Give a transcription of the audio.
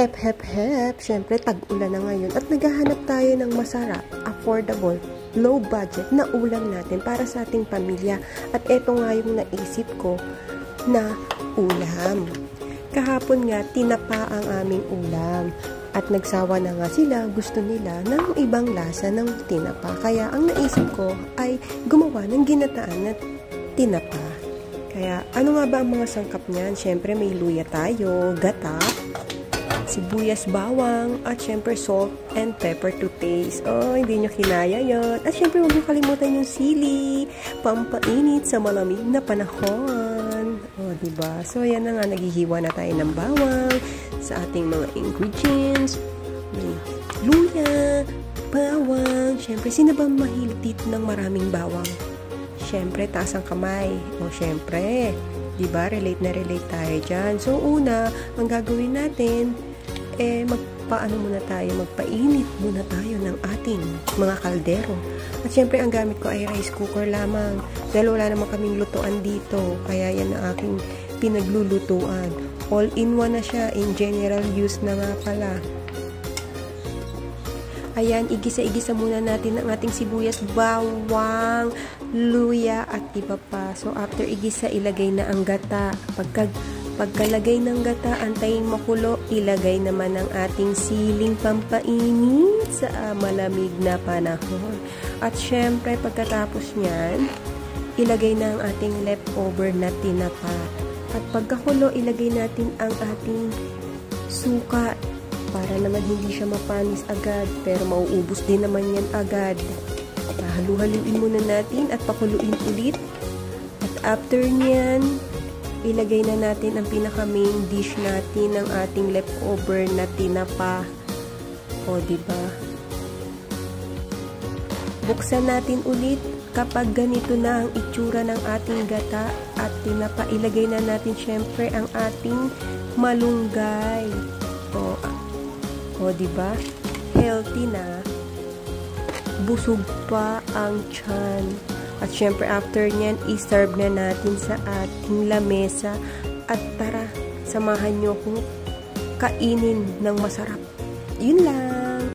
Hep, hep, hep. Siyempre, tag-ulan na ngayon at naghahanap tayo ng masarap, affordable, low budget na ulam natin para sa ating pamilya. At eto nga yung naisip ko na ulam. Kahapon nga, tinapa ang aming ulam. At nagsawa na nga sila, gusto nila ng ibang lasa ng tinapa. Kaya ang naisip ko ay gumawa ng ginataan na tinapa. Kaya ano nga ba ang mga sangkap niyan? Siyempre may luya tayo, gata, sibuyas, bawang, at syempre salt and pepper to taste. Oh, hindi nyo kinaya yun. At syempre huwag nyo kalimutan yung sili, pampainit sa malamig na panahon. Oh, diba? So, yan na nga, naghihiwa na tayo ng bawang sa ating mga ingredients. May luya, bawang. Syempre, sino ba mahilig dito ng maraming bawang? Syempre, taas ang kamay. O, syempre, diba? Relate na relate tayo dyan. So, una, ang gagawin natin, magpainit muna tayo ng ating mga kaldero. At syempre, ang gamit ko ay rice cooker lamang. Dahil wala naman kaming lutuan dito. Kaya yan ang aking pinaglulutuan. All-in-one na siya. In general use na nga pala. Ayan, igisa-igisa muna natin ang ating sibuyas, bawang, luya, at iba pa. So, after igisa, ilagay na ang gata. Pagkalagay ng gata, antayin makulo, ilagay naman ang ating siling pampainit sa malamig na panahon. At syempre, pagkatapos niyan, ilagay na ang ating leftover na tinapa. At pagkakulo, ilagay natin ang ating suka para naman hindi siya mapanis agad, pero mauubos din naman yan agad. Halu-haluin muna natin at pakuluin ulit. At after niyan, ilagay na natin ang pinaka-main dish natin ng ating leftover na tinapa. O, diba? Buksan natin ulit kapag ganito na ang itsura ng ating gata at tinapa. Ilagay na natin syempre ang ating malunggay. O, diba? Healthy na. Busog pa ang tiyan. At syempre, after nyan, i-serve na natin sa ating lamesa. At tara, samahan nyo kung kainin ng masarap. Yun lang!